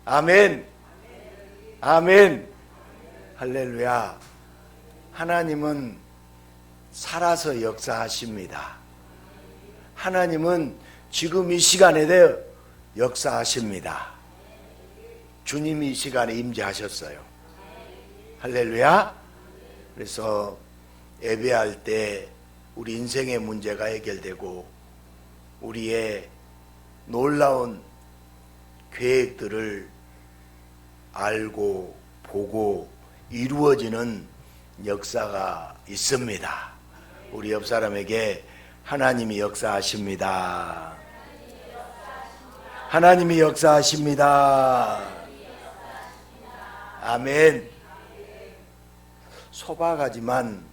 아멘. 아멘. 할렐루야. 하나님은 살아서 역사하십니다. 하나님은 지금 이 시간에 대해 역사하십니다. 주님이 이 시간에 임재하셨어요. 할렐루야. 그래서 예배할 때 우리 인생의 문제가 해결되고 우리의 놀라운 계획들을 알고 보고 이루어지는 역사가 있습니다. 우리 옆 사람에게 하나님이 역사하십니다. 하나님이 역사하십니다. 아멘. 소박하지만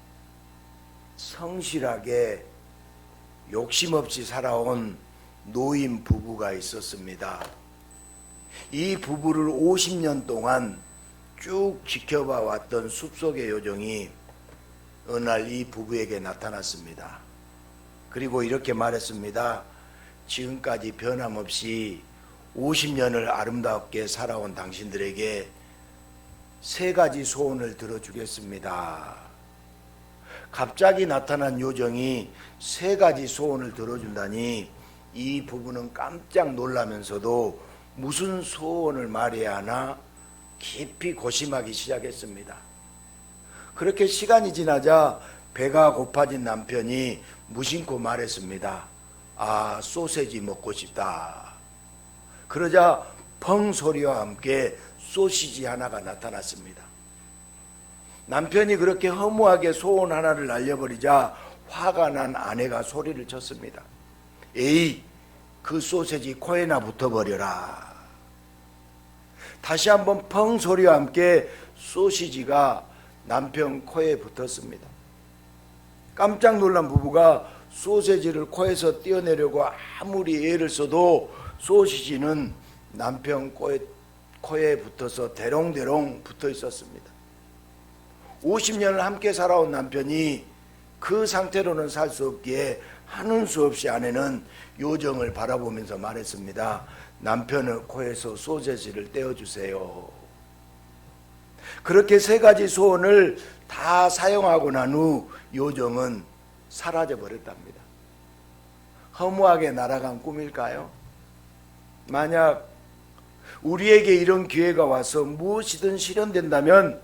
성실하게 욕심 없이 살아온 노인 부부가 있었습니다. 이 부부를 50년 동안 쭉 지켜봐 왔던 숲속의 요정이 어느 날 이 부부에게 나타났습니다. 그리고 이렇게 말했습니다. 지금까지 변함없이 50년을 아름답게 살아온 당신들에게 3가지 소원을 들어주겠습니다. 갑자기 나타난 요정이 3가지 소원을 들어준다니 이 부부는 깜짝 놀라면서도 무슨 소원을 말해야 하나 깊이 고심하기 시작했습니다. 그렇게 시간이 지나자 배가 고파진 남편이 무심코 말했습니다. 아, 소세지 먹고 싶다. 그러자 펑 소리와 함께 소시지 하나가 나타났습니다. 남편이 그렇게 허무하게 소원 하나를 날려버리자 화가 난 아내가 소리를 쳤습니다. 에이, 그 소세지 코에나 붙어버려라. 다시 한번 펑 소리와 함께 소시지가 남편 코에 붙었습니다. 깜짝 놀란 부부가 소세지를 코에서 떼어내려고 아무리 애를 써도 소시지는 남편 코에 붙어서 대롱대롱 붙어 있었습니다. 50년을 함께 살아온 남편이 그 상태로는 살 수 없기에 하는 수 없이 아내는 요정을 바라보면서 말했습니다. 남편의 코에서 소세지를 떼어주세요. 그렇게 3가지 소원을 다 사용하고 난 후 요정은 사라져 버렸답니다. 허무하게 날아간 꿈일까요? 만약 우리에게 이런 기회가 와서 무엇이든 실현된다면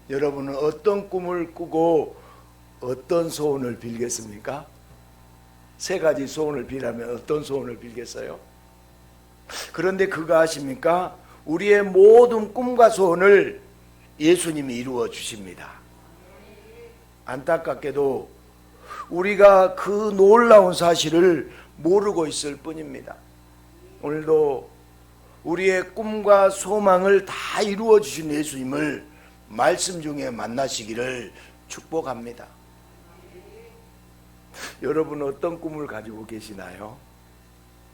여러분은 어떤 꿈을 꾸고 어떤 소원을 빌겠습니까? 3가지 소원을 빌라면 어떤 소원을 빌겠어요? 그런데 그거 아십니까? 우리의 모든 꿈과 소원을 예수님이 이루어 주십니다. 안타깝게도 우리가 그 놀라운 사실을 모르고 있을 뿐입니다. 오늘도 우리의 꿈과 소망을 다 이루어 주신 예수님을 말씀 중에 만나시기를 축복합니다. 여러분 어떤 꿈을 가지고 계시나요?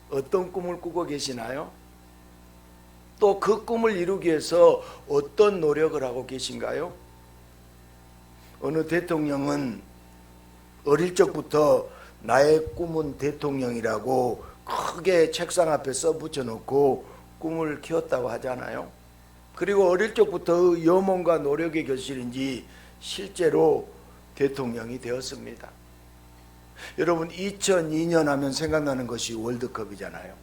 어떤 꿈을 꾸고 계시나요? 또 그 꿈을 이루기 위해서 어떤 노력을 하고 계신가요? 어느 대통령은 어릴 적부터 나의 꿈은 대통령이라고 크게 책상 앞에 써붙여 놓고 꿈을 키웠다고 하잖아요. 그리고 어릴 적부터 염원과 노력의 결실인지 실제로 대통령이 되었습니다. 여러분 2002년 하면 생각나는 것이 월드컵이잖아요.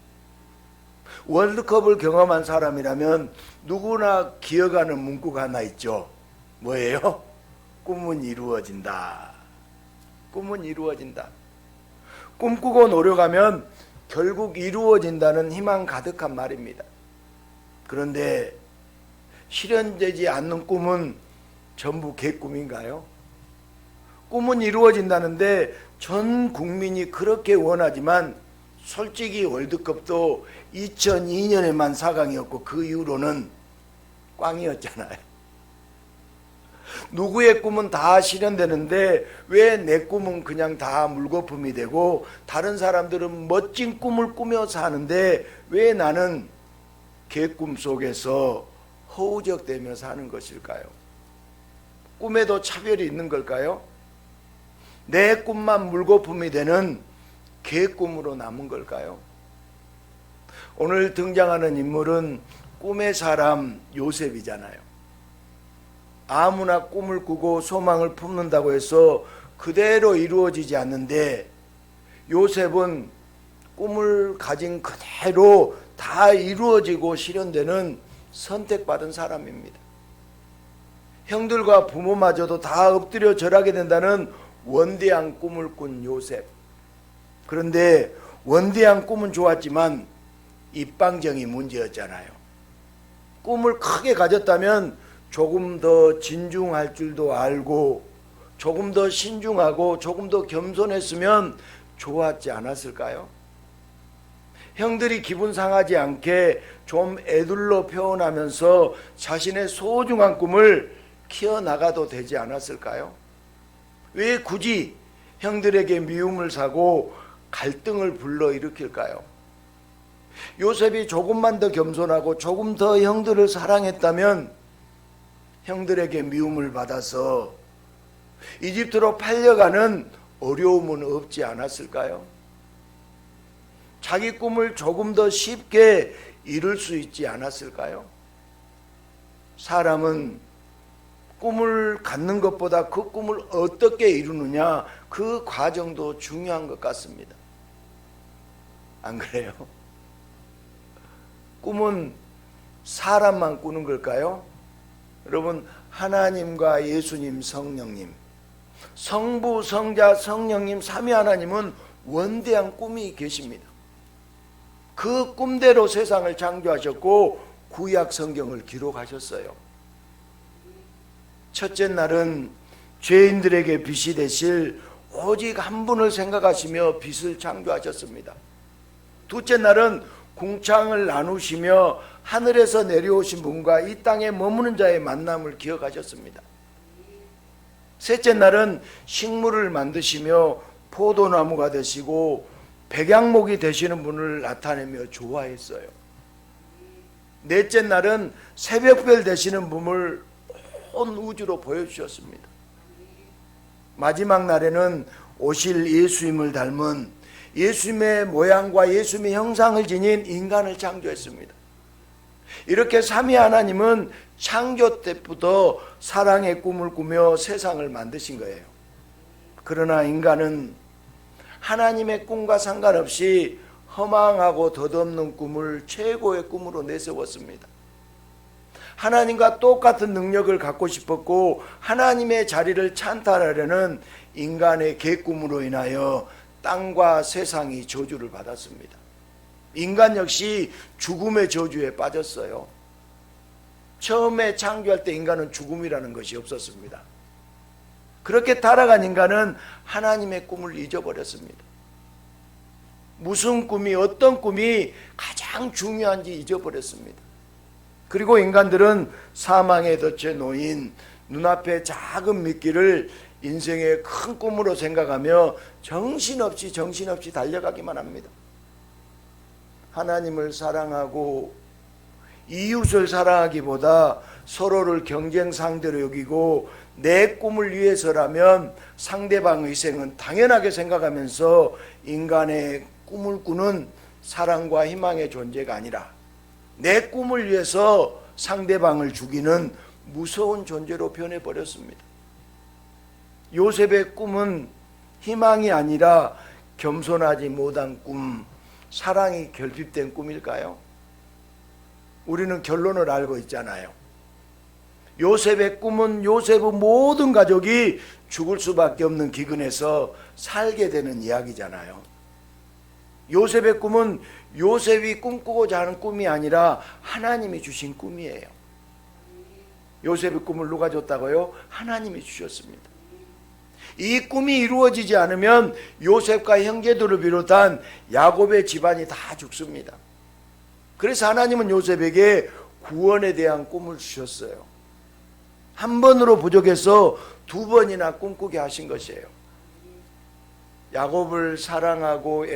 월드컵을 경험한 사람이라면 누구나 기억하는 문구가 하나 있죠. 뭐예요? 꿈은 이루어진다. 꿈은 이루어진다. 꿈꾸고 노력하면 결국 이루어진다는 희망 가득한 말입니다. 그런데 실현되지 않는 꿈은 전부 개꿈인가요? 꿈은 이루어진다는데 전 국민이 그렇게 원하지만 솔직히 월드컵도 2002년에만 4강이었고 그 이후로는 꽝이었잖아요. 누구의 꿈은 다 실현되는데 왜 내 꿈은 그냥 다 물거품이 되고 다른 사람들은 멋진 꿈을 꾸며 사는데 왜 나는 개꿈 속에서 허우적대며 사는 것일까요? 꿈에도 차별이 있는 걸까요? 내 꿈만 물거품이 되는 개꿈으로 남은 걸까요? 오늘 등장하는 인물은 꿈의 사람 요셉이잖아요. 아무나 꿈을 꾸고 소망을 품는다고 해서 그대로 이루어지지 않는데 요셉은 꿈을 가진 그대로 다 이루어지고 실현되는 선택받은 사람입니다. 형들과 부모마저도 다 엎드려 절하게 된다는 원대한 꿈을 꾼 요셉. 그런데 원대한 꿈은 좋았지만 입방정이 문제였잖아요. 꿈을 크게 가졌다면 조금 더 진중할 줄도 알고 조금 더 신중하고 조금 더 겸손했으면 좋았지 않았을까요? 형들이 기분 상하지 않게 좀 애들로 표현하면서 자신의 소중한 꿈을 키워나가도 되지 않았을까요? 왜 굳이 형들에게 미움을 사고 갈등을 불러일으킬까요? 요셉이 조금만 더 겸손하고 조금 더 형들을 사랑했다면 형들에게 미움을 받아서 이집트로 팔려가는 어려움은 없지 않았을까요? 자기 꿈을 조금 더 쉽게 이룰 수 있지 않았을까요? 사람은 꿈을 갖는 것보다 그 꿈을 어떻게 이루느냐 그 과정도 중요한 것 같습니다. 안 그래요? 꿈은 사람만 꾸는 걸까요? 여러분, 하나님과 예수님, 성령님, 성부, 성자, 성령님, 삼위 하나님은 원대한 꿈이 계십니다. 그 꿈대로 세상을 창조하셨고 구약 성경을 기록하셨어요. 첫째 날은 죄인들에게 빛이 되실 오직 한 분을 생각하시며 빛을 창조하셨습니다. 둘째 날은 궁창을 나누시며 하늘에서 내려오신 분과 이 땅에 머무는 자의 만남을 기억하셨습니다. 셋째 날은 식물을 만드시며 포도나무가 되시고 백양목이 되시는 분을 나타내며 좋아했어요. 넷째 날은 새벽별 되시는 분을 온 우주로 보여주셨습니다. 마지막 날에는 오실 예수님을 닮은 예수님의 모양과 예수님의 형상을 지닌 인간을 창조했습니다. 이렇게 삼위 하나님은 창조 때부터 사랑의 꿈을 꾸며 세상을 만드신 거예요. 그러나 인간은 하나님의 꿈과 상관없이 허망하고 덧없는 꿈을 최고의 꿈으로 내세웠습니다. 하나님과 똑같은 능력을 갖고 싶었고 하나님의 자리를 찬탈하려는 인간의 개꿈으로 인하여 땅과 세상이 저주를 받았습니다. 인간 역시 죽음의 저주에 빠졌어요. 처음에 창조할 때 인간은 죽음이라는 것이 없었습니다. 그렇게 타락한 인간은 하나님의 꿈을 잊어버렸습니다. 무슨 꿈이 어떤 꿈이 가장 중요한지 잊어버렸습니다. 그리고 인간들은 사망의 덫에 놓인 눈앞의 작은 미끼를 인생의 큰 꿈으로 생각하며 정신없이 달려가기만 합니다. 하나님을 사랑하고 이웃을 사랑하기보다 서로를 경쟁 상대로 여기고 내 꿈을 위해서라면 상대방의 희생은 당연하게 생각하면서 인간의 꿈을 꾸는 사랑과 희망의 존재가 아니라 내 꿈을 위해서 상대방을 죽이는 무서운 존재로 변해버렸습니다. 요셉의 꿈은 희망이 아니라 겸손하지 못한 꿈, 사랑이 결핍된 꿈일까요? 우리는 결론을 알고 있잖아요. 요셉의 꿈은 요셉의 모든 가족이 죽을 수밖에 없는 기근에서 살게 되는 이야기잖아요. 요셉의 꿈은 요셉이 꿈꾸고자 하는 꿈이 아니라 하나님이 주신 꿈이에요. 요셉의 꿈을 누가 줬다고요? 하나님이 주셨습니다. 이 꿈이 이루어지지 않으면 요셉과 형제들을 비롯한 야곱의 집안이 다 죽습니다. 그래서 하나님은 요셉에게 구원에 대한 꿈을 주셨어요. 한 번으로 부족해서 두 번이나 꿈꾸게 하신 것이에요. 야곱을 사랑하고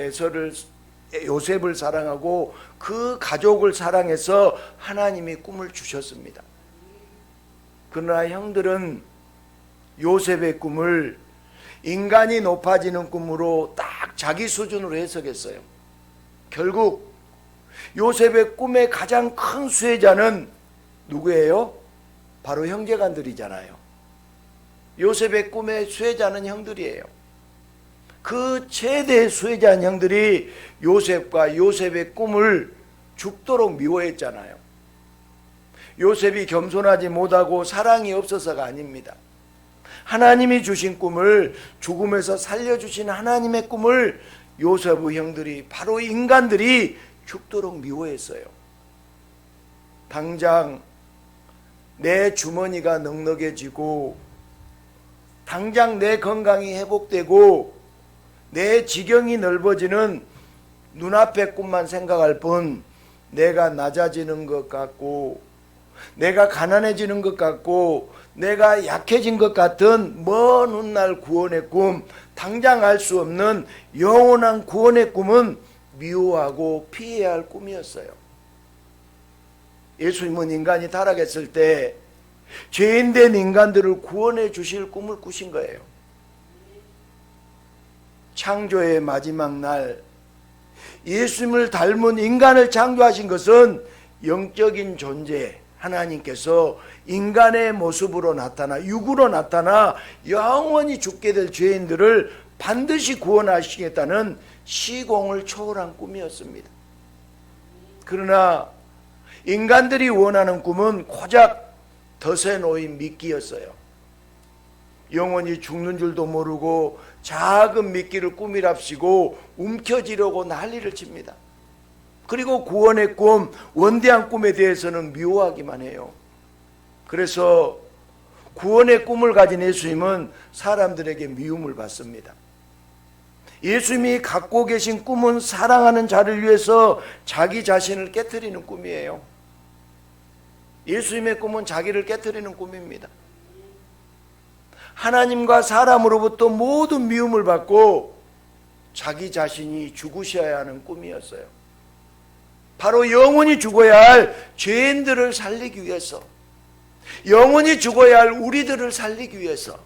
요셉을 사랑하고 그 가족을 사랑해서 하나님이 꿈을 주셨습니다. 그러나 형들은 요셉의 꿈을 인간이 높아지는 꿈으로 딱 자기 수준으로 해석했어요. 결국 요셉의 꿈의 가장 큰 수혜자는 누구예요? 바로 형제간들이잖아요. 요셉의 꿈의 수혜자는 형들이에요. 그 최대 수혜자인 형들이 요셉과 요셉의 꿈을 죽도록 미워했잖아요. 요셉이 겸손하지 못하고 사랑이 없어서가 아닙니다. 하나님이 주신 꿈을, 죽음에서 살려주신 하나님의 꿈을 요셉의 형들이, 바로 인간들이 죽도록 미워했어요. 당장 내 주머니가 넉넉해지고, 당장 내 건강이 회복되고, 내 지경이 넓어지는 눈앞의 꿈만 생각할 뿐, 내가 낮아지는 것 같고, 내가 가난해지는 것 같고, 내가 약해진 것 같은 먼 훗날 구원의 꿈, 당장 알 수 없는 영원한 구원의 꿈은 미워하고 피해야 할 꿈이었어요. 예수님은 인간이 타락했을 때 죄인된 인간들을 구원해 주실 꿈을 꾸신 거예요. 창조의 마지막 날 예수님을 닮은 인간을 창조하신 것은 영적인 존재, 하나님께서 인간의 모습으로 나타나, 육으로 나타나 영원히 죽게 될 죄인들을 반드시 구원하시겠다는 시공을 초월한 꿈이었습니다. 그러나 인간들이 원하는 꿈은 고작 덫에 놓인 미끼였어요. 영원히 죽는 줄도 모르고 작은 미끼를 꿈이랍시고 움켜쥐려고 난리를 칩니다. 그리고 구원의 꿈, 원대한 꿈에 대해서는 미워하기만 해요. 그래서 구원의 꿈을 가진 예수님은 사람들에게 미움을 받습니다. 예수님이 갖고 계신 꿈은 사랑하는 자를 위해서 자기 자신을 깨트리는 꿈이에요. 예수님의 꿈은 자기를 깨트리는 꿈입니다. 하나님과 사람으로부터 모든 미움을 받고 자기 자신이 죽으셔야 하는 꿈이었어요. 바로 영원히 죽어야 할 죄인들을 살리기 위해서, 영원히 죽어야 할 우리들을 살리기 위해서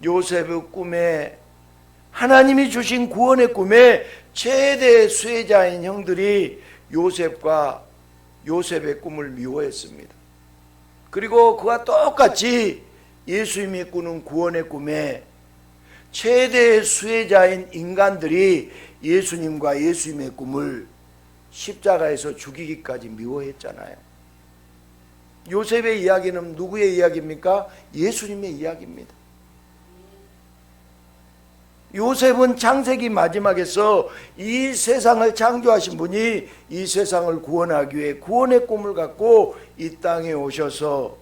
요셉의 꿈에, 하나님이 주신 구원의 꿈에 최대 수혜자인 형들이 요셉과 요셉의 꿈을 미워했습니다. 그리고 그와 똑같이 예수님이 꾸는 구원의 꿈에 최대의 수혜자인 인간들이 예수님과 예수님의 꿈을 십자가에서 죽이기까지 미워했잖아요. 요셉의 이야기는 누구의 이야기입니까? 예수님의 이야기입니다. 요셉은 창세기 마지막에서 이 세상을 창조하신 분이 이 세상을 구원하기 위해 구원의 꿈을 갖고 이 땅에 오셔서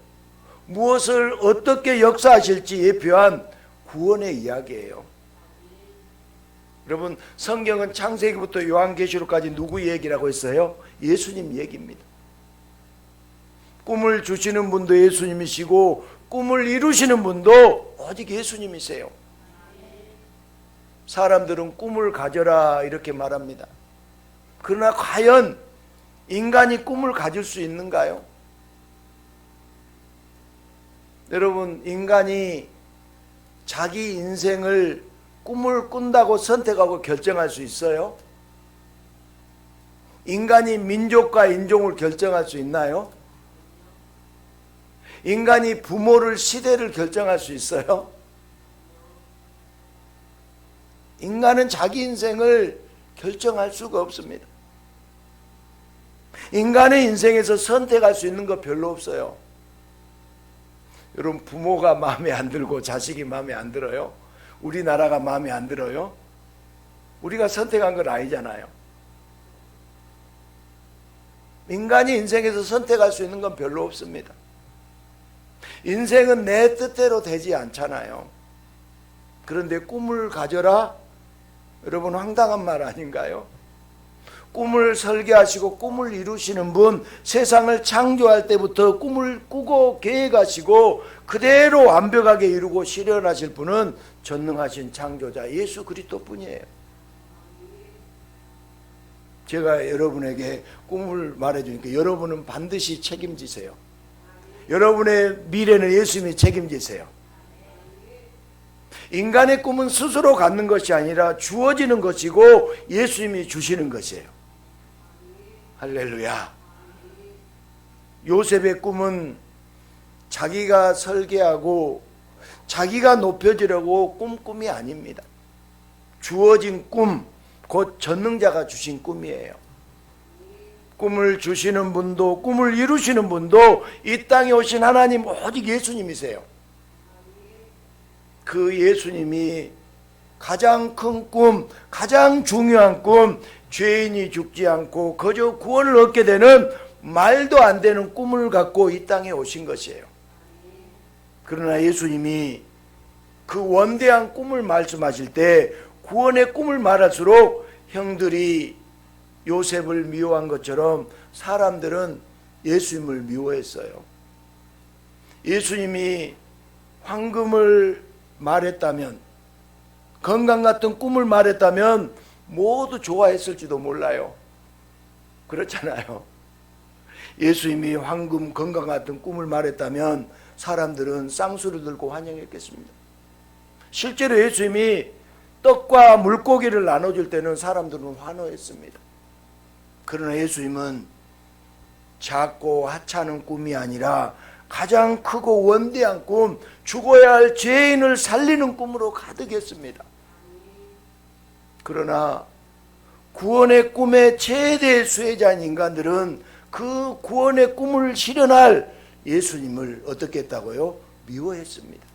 무엇을 어떻게 역사하실지 예표한 구원의 이야기예요. 여러분, 성경은 창세기부터 요한계시록까지 누구 얘기라고 했어요? 예수님 얘기입니다. 꿈을 주시는 분도 예수님이시고 꿈을 이루시는 분도 오직 예수님이세요. 사람들은 꿈을 가져라 이렇게 말합니다. 그러나 과연 인간이 꿈을 가질 수 있는가요? 여러분, 인간이 자기 인생을 꿈을 꾼다고 선택하고 결정할 수 있어요? 인간이 민족과 인종을 결정할 수 있나요? 인간이 부모를, 시대를 결정할 수 있어요? 인간은 자기 인생을 결정할 수가 없습니다. 인간의 인생에서 선택할 수 있는 거 별로 없어요. 여러분, 부모가 마음에 안 들고 자식이 마음에 안 들어요? 우리나라가 마음에 안 들어요? 우리가 선택한 건 아니잖아요. 인간이 인생에서 선택할 수 있는 건 별로 없습니다. 인생은 내 뜻대로 되지 않잖아요. 그런데 꿈을 가져라? 여러분, 황당한 말 아닌가요? 꿈을 설계하시고 꿈을 이루시는 분, 세상을 창조할 때부터 꿈을 꾸고 계획하시고 그대로 완벽하게 이루고 실현하실 분은 전능하신 창조자 예수 그리스도뿐이에요. 제가 여러분에게 꿈을 말해주니까 여러분은 반드시 책임지세요. 여러분의 미래는 예수님이 책임지세요. 인간의 꿈은 스스로 갖는 것이 아니라 주어지는 것이고 예수님이 주시는 것이에요. 할렐루야. 요셉의 꿈은 자기가 설계하고 자기가 높여지려고 꾼 꿈이 아닙니다. 주어진 꿈, 곧 전능자가 주신 꿈이에요. 꿈을 주시는 분도 꿈을 이루시는 분도 이 땅에 오신 하나님 오직 예수님이세요. 그 예수님이 가장 큰 꿈, 가장 중요한 꿈, 죄인이 죽지 않고 그저 구원을 얻게 되는 말도 안 되는 꿈을 갖고 이 땅에 오신 것이에요. 그러나 예수님이 그 원대한 꿈을 말씀하실 때 구원의 꿈을 말할수록 형들이 요셉을 미워한 것처럼 사람들은 예수님을 미워했어요. 예수님이 황금을 말했다면, 건강 같은 꿈을 말했다면 모두 좋아했을지도 몰라요. 그렇잖아요. 예수님이 황금 건강 같은 꿈을 말했다면 사람들은 쌍수를 들고 환영했겠습니다. 실제로 예수님이 떡과 물고기를 나눠줄 때는 사람들은 환호했습니다. 그러나 예수님은 작고 하찮은 꿈이 아니라 가장 크고 원대한 꿈, 죽어야 할 죄인을 살리는 꿈으로 가득했습니다. 그러나 구원의 꿈의 최대 수혜자인 인간들은 그 구원의 꿈을 실현할 예수님을 어떻게 했다고요? 미워했습니다.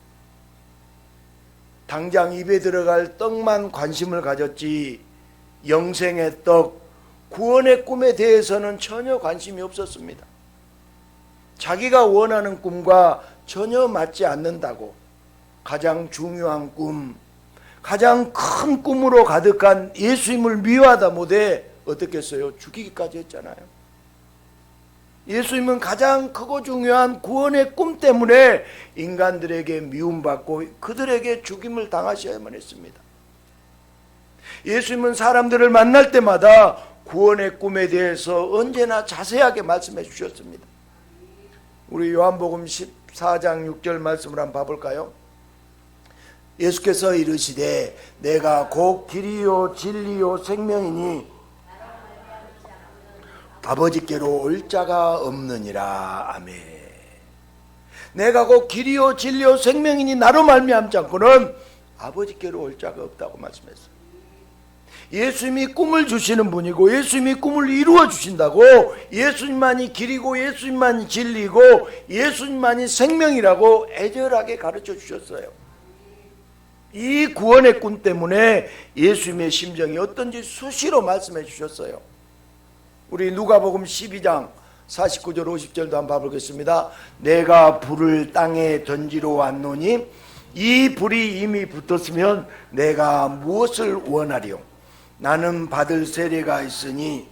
당장 입에 들어갈 떡만 관심을 가졌지 영생의 떡, 구원의 꿈에 대해서는 전혀 관심이 없었습니다. 자기가 원하는 꿈과 전혀 맞지 않는다고 가장 중요한 꿈, 가장 큰 꿈으로 가득한 예수님을 미워하다 못해 어떻게 했어요? 죽이기까지 했잖아요. 예수님은 가장 크고 중요한 구원의 꿈 때문에 인간들에게 미움받고 그들에게 죽임을 당하셔야만 했습니다. 예수님은 사람들을 만날 때마다 구원의 꿈에 대해서 언제나 자세하게 말씀해 주셨습니다. 우리 요한복음 14장 6절 말씀을 한번 봐볼까요? 예수께서 이르시되 내가 곧 길이요 진리요 생명이니 아버지께로 올 자가 없느니라. 아멘. 내가 곧 길이요 진리요 생명이니 나로 말미암지 않고는 아버지께로 올 자가 없다고 말씀했어요. 예수님이 꿈을 주시는 분이고 예수님이 꿈을 이루어 주신다고, 예수님만이 길이고 예수님만이 진리고 예수님만이 생명이라고 애절하게 가르쳐 주셨어요. 이 구원의 꿈 때문에 예수님의 심정이 어떤지 수시로 말씀해 주셨어요. 우리 누가복음 12장 49절 50절도 한번 봐보겠습니다. 내가 불을 땅에 던지러 왔노니 이 불이 이미 붙었으면 내가 무엇을 원하리요? 나는 받을 세례가 있으니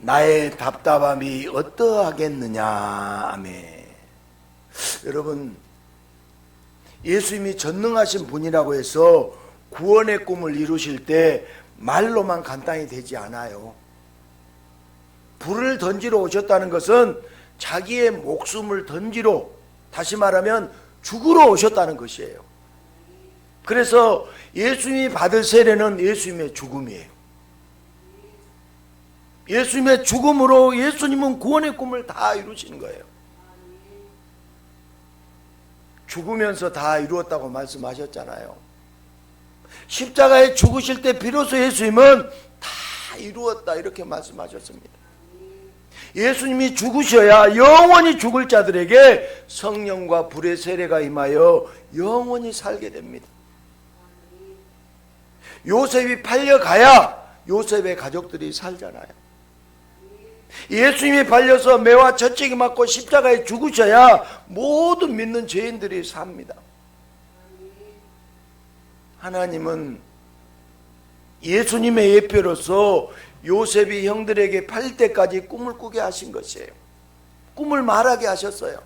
나의 답답함이 어떠하겠느냐. 아멘. 여러분, 예수님이 전능하신 분이라고 해서 구원의 꿈을 이루실 때 말로만 간단히 되지 않아요. 불을 던지러 오셨다는 것은 자기의 목숨을 던지러, 다시 말하면 죽으러 오셨다는 것이에요. 그래서 예수님이 받을 세례는 예수님의 죽음이에요. 예수님의 죽음으로 예수님은 구원의 꿈을 다 이루신 거예요. 죽으면서 다 이루었다고 말씀하셨잖아요. 십자가에 죽으실 때 비로소 예수님은 다 이루었다 이렇게 말씀하셨습니다. 예수님이 죽으셔야 영원히 죽을 자들에게 성령과 불의 세례가 임하여 영원히 살게 됩니다. 요셉이 팔려가야 요셉의 가족들이 살잖아요. 예수님이 팔려서 매와 채찍이 맞고 십자가에 죽으셔야 모든 믿는 죄인들이 삽니다. 하나님은 예수님의 예표로서 요셉이 형들에게 팔릴 때까지 꿈을 꾸게 하신 것이에요. 꿈을 말하게 하셨어요.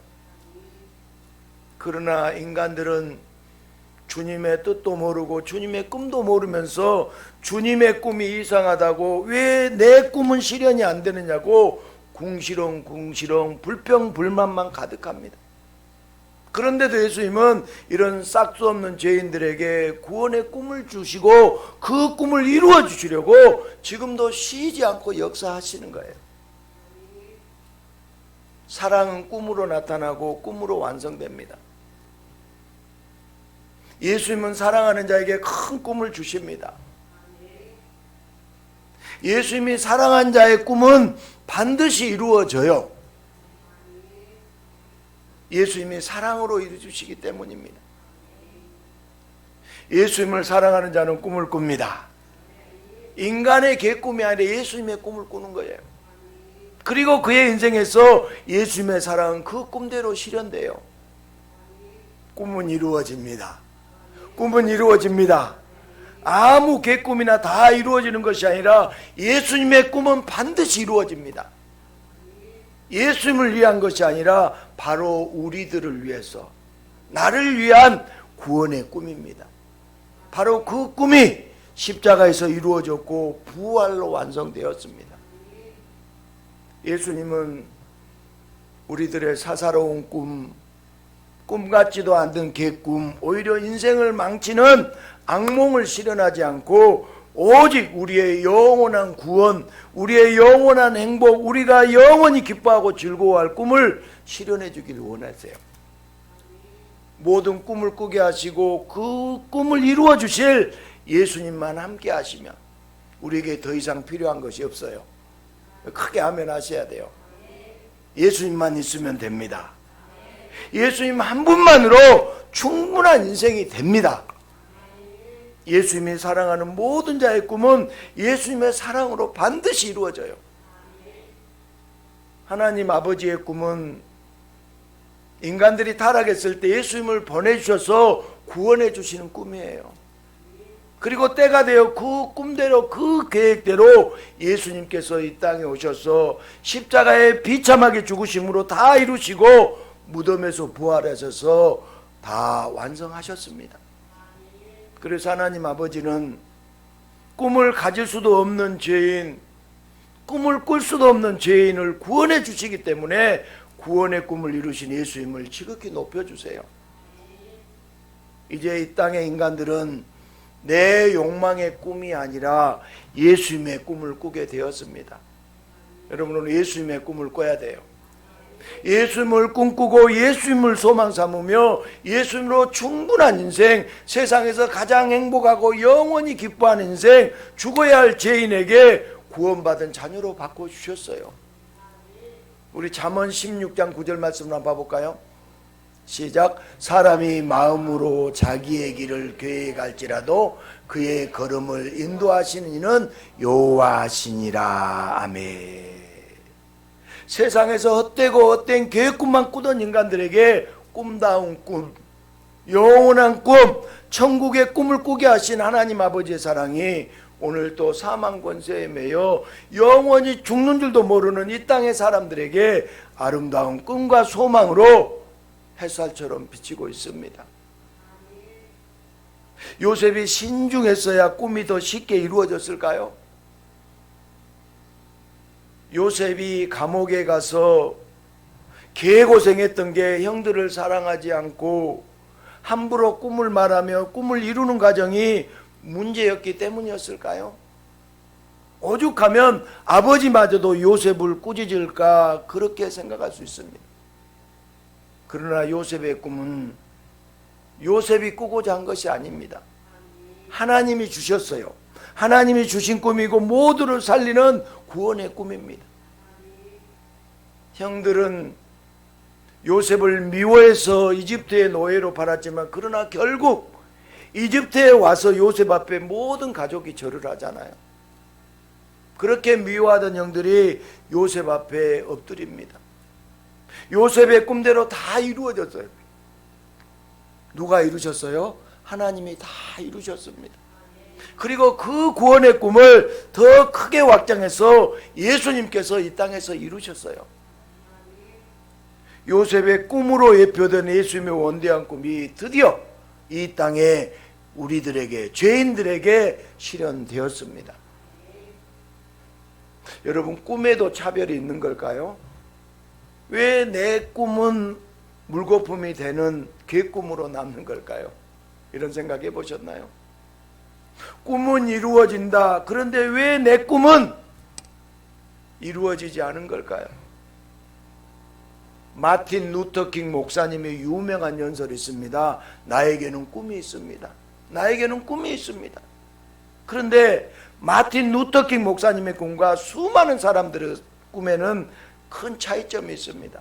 그러나 인간들은 주님의 뜻도 모르고 주님의 꿈도 모르면서 주님의 꿈이 이상하다고, 왜 내 꿈은 실현이 안 되느냐고 궁시렁 불평 불만만 가득합니다. 그런데도 예수님은 이런 싹수 없는 죄인들에게 구원의 꿈을 주시고 그 꿈을 이루어 주시려고 지금도 쉬지 않고 역사하시는 거예요. 사랑은 꿈으로 나타나고 꿈으로 완성됩니다. 예수님은 사랑하는 자에게 큰 꿈을 주십니다. 예수님이 사랑한 자의 꿈은 반드시 이루어져요. 예수님이 사랑으로 이루어주시기 때문입니다. 예수님을 사랑하는 자는 꿈을 꿉니다. 인간의 개꿈이 아니라 예수님의 꿈을 꾸는 거예요. 그리고 그의 인생에서 예수님의 사랑은 그 꿈대로 실현돼요. 꿈은 이루어집니다. 꿈은 이루어집니다. 아무 개꿈이나 다 이루어지는 것이 아니라 예수님의 꿈은 반드시 이루어집니다. 예수님을 위한 것이 아니라 바로 우리들을 위해서, 나를 위한 구원의 꿈입니다. 바로 그 꿈이 십자가에서 이루어졌고 부활로 완성되었습니다. 예수님은 우리들의 사사로운 꿈 같지도 않던 개꿈, 오히려 인생을 망치는 악몽을 실현하지 않고 오직 우리의 영원한 구원, 우리의 영원한 행복, 우리가 영원히 기뻐하고 즐거워할 꿈을 실현해 주기를 원하세요. 모든 꿈을 꾸게 하시고 그 꿈을 이루어 주실 예수님만 함께 하시면 우리에게 더 이상 필요한 것이 없어요. 크게 아멘 하셔야 돼요. 예수님만 있으면 됩니다. 예수님 한 분만으로 충분한 인생이 됩니다. 예수님이 사랑하는 모든 자의 꿈은 예수님의 사랑으로 반드시 이루어져요. 하나님 아버지의 꿈은 인간들이 타락했을 때 예수님을 보내주셔서 구원해 주시는 꿈이에요. 그리고 때가 되어 그 꿈대로, 그 계획대로 예수님께서 이 땅에 오셔서 십자가에 비참하게 죽으심으로 다 이루시고 무덤에서 부활하셔서 다 완성하셨습니다. 그래서 하나님 아버지는 꿈을 가질 수도 없는 죄인, 꿈을 꿀 수도 없는 죄인을 구원해 주시기 때문에 구원의 꿈을 이루신 예수님을 지극히 높여주세요. 이제 이 땅의 인간들은 내 욕망의 꿈이 아니라 예수님의 꿈을 꾸게 되었습니다. 여러분은 예수님의 꿈을 꿔야 돼요. 예수님을 꿈꾸고 예수님을 소망 삼으며 예수님으로 충분한 인생, 세상에서 가장 행복하고 영원히 기뻐하는 인생, 죽어야 할 죄인에게 구원받은 자녀로 바꿔주셨어요. 우리 잠언 16장 9절 말씀을 한번 봐볼까요? 시작. 사람이 마음으로 자기의 길을 계획할지라도 그의 걸음을 인도하시는 이는 여호와시니라. 아멘. 세상에서 헛되고 헛된 계획꿈만 꾸던 인간들에게 꿈다운 꿈, 영원한 꿈, 천국의 꿈을 꾸게 하신 하나님 아버지의 사랑이 오늘 또 사망 권세에 매여 영원히 죽는 줄도 모르는 이 땅의 사람들에게 아름다운 꿈과 소망으로 햇살처럼 비치고 있습니다. 요셉이 신중했어야 꿈이 더 쉽게 이루어졌을까요? 요셉이 감옥에 가서 개고생했던 게 형들을 사랑하지 않고 함부로 꿈을 말하며 꿈을 이루는 과정이 문제였기 때문이었을까요? 오죽하면 아버지마저도 요셉을 꾸짖을까 그렇게 생각할 수 있습니다. 그러나 요셉의 꿈은 요셉이 꾸고자 한 것이 아닙니다. 하나님이 주셨어요. 하나님이 주신 꿈이고 모두를 살리는 구원의 꿈입니다. 형들은 요셉을 미워해서 이집트의 노예로 팔았지만 그러나 결국 이집트에 와서 요셉 앞에 모든 가족이 절을 하잖아요. 그렇게 미워하던 형들이 요셉 앞에 엎드립니다. 요셉의 꿈대로 다 이루어졌어요. 누가 이루셨어요? 하나님이 다 이루셨습니다. 그리고 그 구원의 꿈을 더 크게 확장해서 예수님께서 이 땅에서 이루셨어요. 요셉의 꿈으로 예표된 예수님의 원대한 꿈이 드디어 이 땅에 우리들에게, 죄인들에게 실현되었습니다. 여러분, 꿈에도 차별이 있는 걸까요? 왜 내 꿈은 물거품이 되는 객꿈으로 남는 걸까요? 이런 생각해 보셨나요? 꿈은 이루어진다. 그런데 왜 내 꿈은 이루어지지 않은 걸까요? 마틴 루터킹 목사님의 유명한 연설이 있습니다. 나에게는 꿈이 있습니다. 나에게는 꿈이 있습니다. 그런데 마틴 루터킹 목사님의 꿈과 수많은 사람들의 꿈에는 큰 차이점이 있습니다.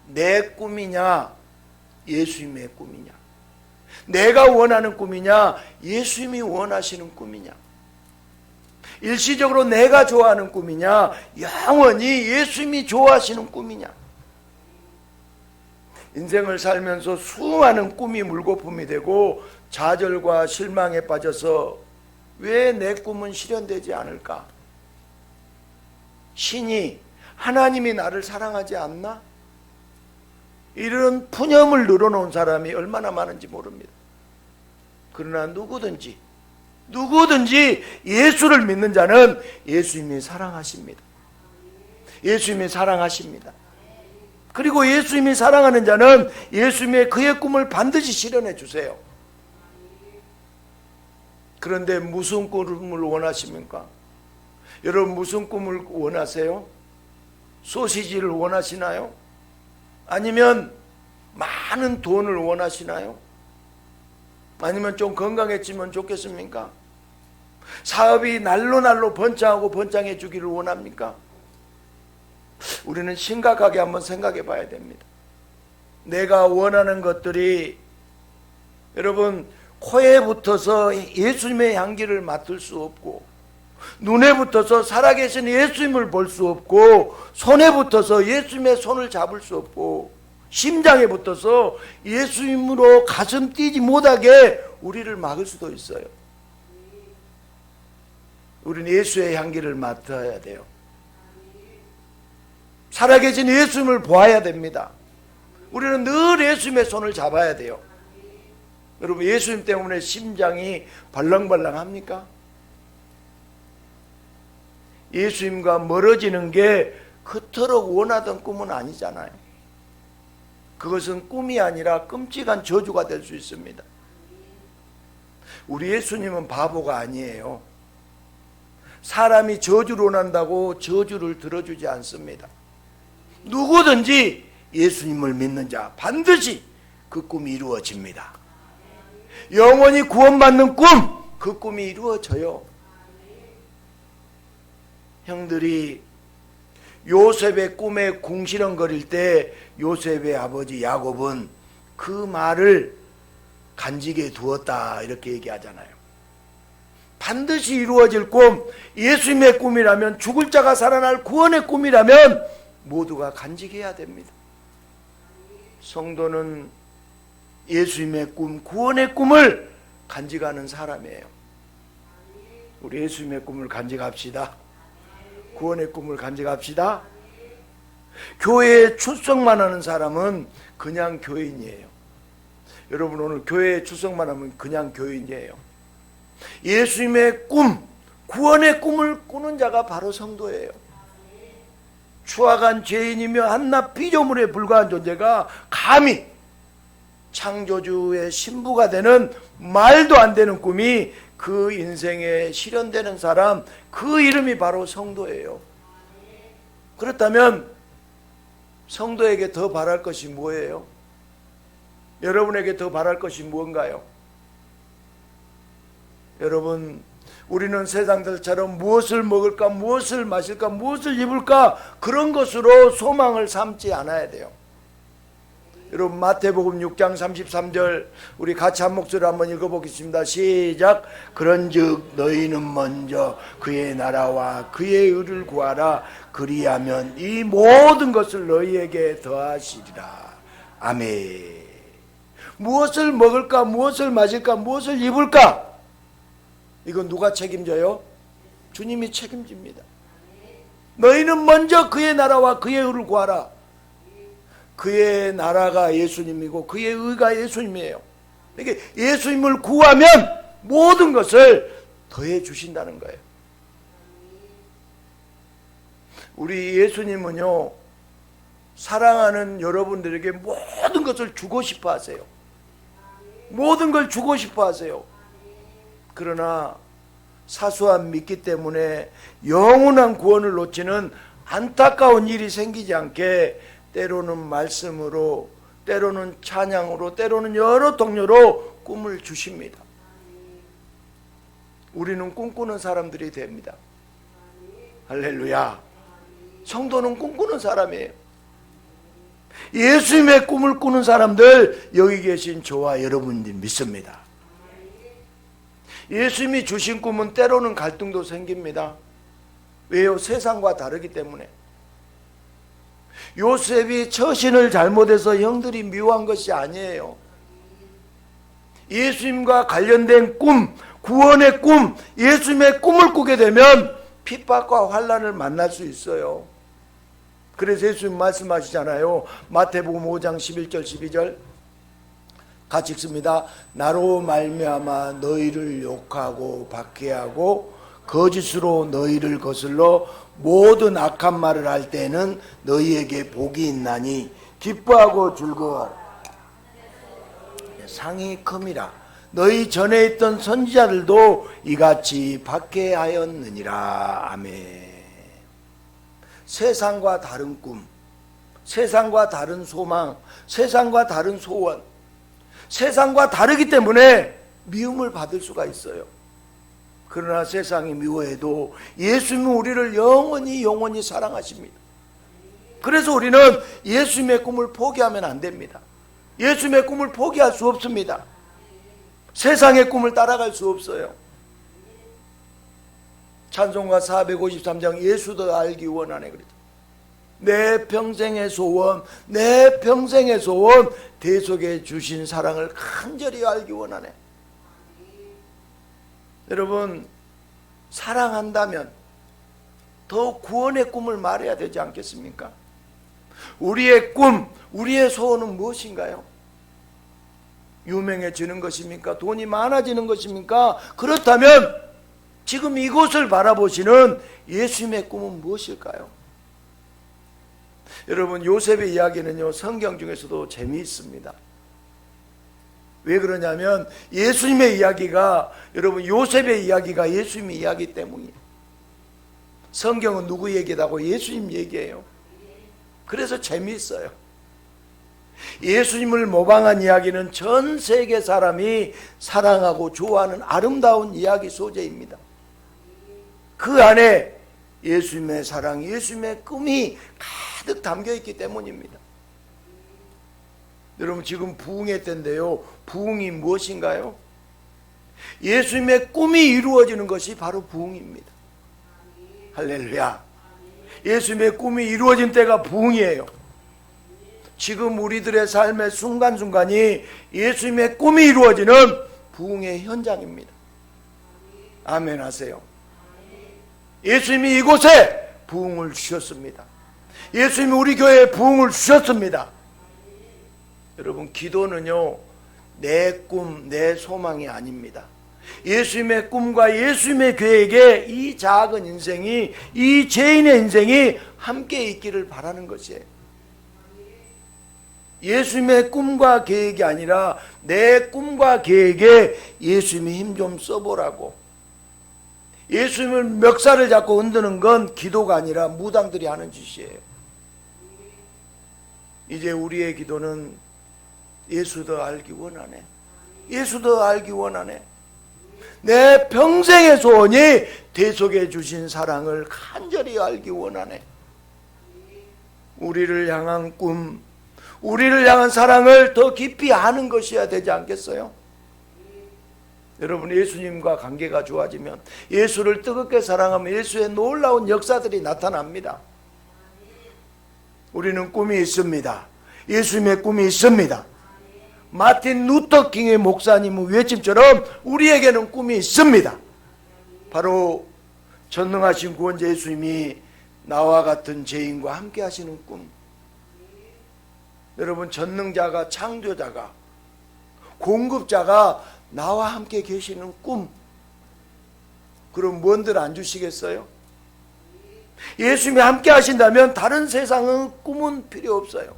내 꿈이냐, 예수님의 꿈이냐, 내가 원하는 꿈이냐, 예수님이 원하시는 꿈이냐, 일시적으로 내가 좋아하는 꿈이냐, 영원히 예수님이 좋아하시는 꿈이냐. 인생을 살면서 수많은 꿈이 물거품이 되고 좌절과 실망에 빠져서 왜 내 꿈은 실현되지 않을까? 신이, 하나님이 나를 사랑하지 않나? 이런 푸념을 늘어놓은 사람이 얼마나 많은지 모릅니다. 그러나 누구든지 예수를 믿는 자는 예수님이 사랑하십니다. 예수님이 사랑하십니다. 그리고 예수님이 사랑하는 자는 예수님의 그의 꿈을 반드시 실현해 주세요. 그런데 무슨 꿈을 원하십니까? 여러분 무슨 꿈을 원하세요? 소시지를 원하시나요? 아니면 많은 돈을 원하시나요? 아니면 좀 건강해지면 좋겠습니까? 사업이 날로 번창하고 번창해 주기를 원합니까? 우리는 심각하게 한번 생각해 봐야 됩니다. 내가 원하는 것들이 여러분 코에 붙어서 예수님의 향기를 맡을 수 없고, 눈에 붙어서 살아계신 예수님을 볼 수 없고, 손에 붙어서 예수님의 손을 잡을 수 없고, 심장에 붙어서 예수님으로 가슴 뛰지 못하게 우리를 막을 수도 있어요. 우리는 예수의 향기를 맡아야 돼요. 살아계신 예수님을 보아야 됩니다. 우리는 늘 예수님의 손을 잡아야 돼요. 여러분 예수님 때문에 심장이 발랑발랑합니까? 예수님과 멀어지는 게 그토록 원하던 꿈은 아니잖아요. 그것은 꿈이 아니라 끔찍한 저주가 될 수 있습니다. 우리 예수님은 바보가 아니에요. 사람이 저주를 원한다고 저주를 들어주지 않습니다. 누구든지 예수님을 믿는 자 반드시 그 꿈이 이루어집니다. 영원히 구원받는 꿈, 그 꿈이 이루어져요. 형들이 요셉의 꿈에 궁시렁거릴 때 요셉의 아버지 야곱은 그 말을 간직해 두었다 이렇게 얘기하잖아요. 반드시 이루어질 꿈, 예수님의 꿈이라면, 죽을 자가 살아날 구원의 꿈이라면 모두가 간직해야 됩니다. 성도는 예수님의 꿈, 구원의 꿈을 간직하는 사람이에요. 우리 예수님의 꿈을 간직합시다. 구원의 꿈을 간직합시다. 교회에 출석만 하는 사람은 그냥 교인이에요. 여러분 오늘 교회에 출석만 하면 그냥 교인이에요. 예수님의 꿈, 구원의 꿈을 꾸는 자가 바로 성도예요. 추악한 죄인이며 한낱 피조물에 불과한 존재가 감히 창조주의 신부가 되는 말도 안 되는 꿈이 그 인생에 실현되는 사람, 그 이름이 바로 성도예요. 그렇다면 성도에게 더 바랄 것이 뭐예요? 여러분에게 더 바랄 것이 무언가요? 여러분, 우리는 세상들처럼 무엇을 먹을까, 무엇을 마실까, 무엇을 입을까 그런 것으로 소망을 삼지 않아야 돼요. 여러분 마태복음 6장 33절 우리 같이 한 목소리로 한번 읽어보겠습니다. 시작. 그런즉 너희는 먼저 그의 나라와 그의 의를 구하라. 그리하면 이 모든 것을 너희에게 더하시리라. 아멘. 무엇을 먹을까, 무엇을 마실까, 무엇을 입을까, 이건 누가 책임져요? 주님이 책임집니다. 너희는 먼저 그의 나라와 그의 의를 구하라. 그의 나라가 예수님이고 그의 의가 예수님이에요. 이게 예수님을 구하면 모든 것을 더해 주신다는 거예요. 우리 예수님은요 사랑하는 여러분들에게 모든 것을 주고 싶어 하세요. 모든 걸 주고 싶어 하세요. 그러나 사소한 믿기 때문에 영원한 구원을 놓치는 안타까운 일이 생기지 않게 때로는 말씀으로, 때로는 찬양으로, 때로는 여러 동료로 꿈을 주십니다. 우리는 꿈꾸는 사람들이 됩니다. 할렐루야. 성도는 꿈꾸는 사람이에요. 예수님의 꿈을 꾸는 사람들, 여기 계신 저와 여러분들 믿습니다. 예수님이 주신 꿈은 때로는 갈등도 생깁니다. 왜요? 세상과 다르기 때문에. 요셉이 처신을 잘못해서 형들이 미워한 것이 아니에요. 예수님과 관련된 꿈, 구원의 꿈, 예수님의 꿈을 꾸게 되면 핍박과 환난을 만날 수 있어요. 그래서 예수님 말씀하시잖아요. 마태복음 5장 11절 12절 같이 읽습니다. 나로 말미암아 너희를 욕하고 박해하고 거짓으로 너희를 거슬러 모든 악한 말을 할 때는 너희에게 복이 있나니 기뻐하고 즐거워하라. 상이 큼이라. 너희 전에 있던 선지자들도 이같이 박해하였느니라. 아멘. 세상과 다른 꿈, 세상과 다른 소망, 세상과 다른 소원, 세상과 다르기 때문에 미움을 받을 수가 있어요. 그러나 세상이 미워해도 예수님은 우리를 영원히 사랑하십니다. 그래서 우리는 예수님의 꿈을 포기하면 안 됩니다. 예수님의 꿈을 포기할 수 없습니다. 세상의 꿈을 따라갈 수 없어요. 찬송가 453장 예수도 알기 원하네 그랬죠. 내 평생의 소원, 내 평생의 소원, 대속에 주신 사랑을 간절히 알기 원하네. 여러분, 사랑한다면 더 구원의 꿈을 말해야 되지 않겠습니까? 우리의 꿈, 우리의 소원은 무엇인가요? 유명해지는 것입니까? 돈이 많아지는 것입니까? 그렇다면 지금 이곳을 바라보시는 예수님의 꿈은 무엇일까요? 여러분, 요셉의 이야기는요, 성경 중에서도 재미있습니다. 왜 그러냐면 예수님의 이야기가, 여러분, 요셉의 이야기가 예수님의 이야기 때문이에요. 성경은 누구 얘기다고? 예수님 얘기예요. 그래서 재미있어요. 예수님을 모방한 이야기는 전 세계 사람이 사랑하고 좋아하는 아름다운 이야기 소재입니다. 그 안에 예수님의 사랑, 예수님의 꿈이 가득 담겨있기 때문입니다. 여러분, 지금 부흥의 때인데요, 부흥이 무엇인가요? 예수님의 꿈이 이루어지는 것이 바로 부흥입니다. 할렐루야. 예수님의 꿈이 이루어진 때가 부흥이에요. 지금 우리들의 삶의 순간순간이 예수님의 꿈이 이루어지는 부흥의 현장입니다. 아멘 하세요. 예수님이 이곳에 부흥을 주셨습니다. 예수님이 우리 교회에 부흥을 주셨습니다. 여러분, 기도는요, 내 꿈, 내 소망이 아닙니다. 예수님의 꿈과 예수님의 계획에 이 작은 인생이, 이 죄인의 인생이 함께 있기를 바라는 것이에요. 예수님의 꿈과 계획이 아니라 내 꿈과 계획에 예수님이 힘 좀 써보라고. 예수님을 멱살을 잡고 흔드는 건 기도가 아니라 무당들이 하는 짓이에요. 이제 우리의 기도는 예수 더 알기 원하네. 예수 더 알기 원하네. 내 평생의 소원이 대속해 주신 사랑을 간절히 알기 원하네. 우리를 향한 꿈, 우리를 향한 사랑을 더 깊이 아는 것이어야 되지 않겠어요? 여러분, 예수님과 관계가 좋아지면, 예수를 뜨겁게 사랑하면 예수의 놀라운 역사들이 나타납니다. 우리는 꿈이 있습니다. 예수님의 꿈이 있습니다. 마틴 루터 킹의 목사님의 외침처럼 우리에게는 꿈이 있습니다. 바로 전능하신 구원자 예수님이 나와 같은 죄인과 함께 하시는 꿈. 여러분, 전능자가, 창조자가, 공급자가 나와 함께 계시는 꿈. 그럼 뭔들 안 주시겠어요? 예수님이 함께 하신다면 다른 세상은 꿈은 필요 없어요.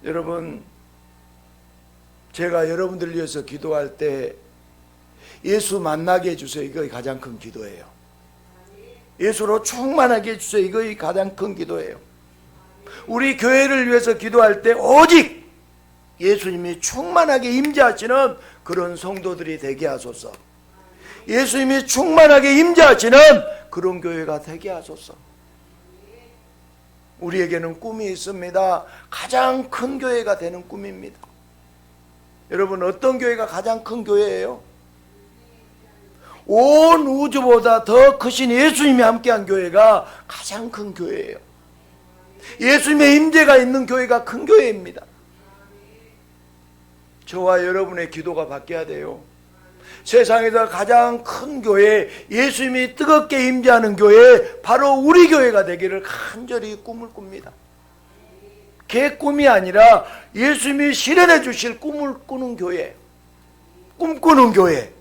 여러분, 제가 여러분들 위해서 기도할 때 예수 만나게 해주세요. 이거 가장 큰 기도예요. 예수로 충만하게 해주세요. 이거 가장 큰 기도예요. 우리 교회를 위해서 기도할 때 오직 예수님이 충만하게 임재하시는 그런 성도들이 되게 하소서. 예수님이 충만하게 임재하시는 그런 교회가 되게 하소서. 우리에게는 꿈이 있습니다. 가장 큰 교회가 되는 꿈입니다. 여러분, 어떤 교회가 가장 큰 교회예요? 온 우주보다 더 크신 예수님이 함께한 교회가 가장 큰 교회예요. 예수님의 임재가 있는 교회가 큰 교회입니다. 저와 여러분의 기도가 바뀌어야 돼요. 세상에서 가장 큰 교회, 예수님이 뜨겁게 임재하는 교회, 바로 우리 교회가 되기를 간절히 꿈을 꿉니다. 개 꿈이 아니라 예수님이 실현해 주실 꿈을 꾸는 교회, 꿈꾸는 교회,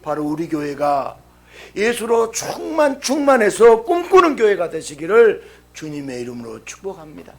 바로 우리 교회가 예수로 충만해서 꿈꾸는 교회가 되시기를 주님의 이름으로 축복합니다.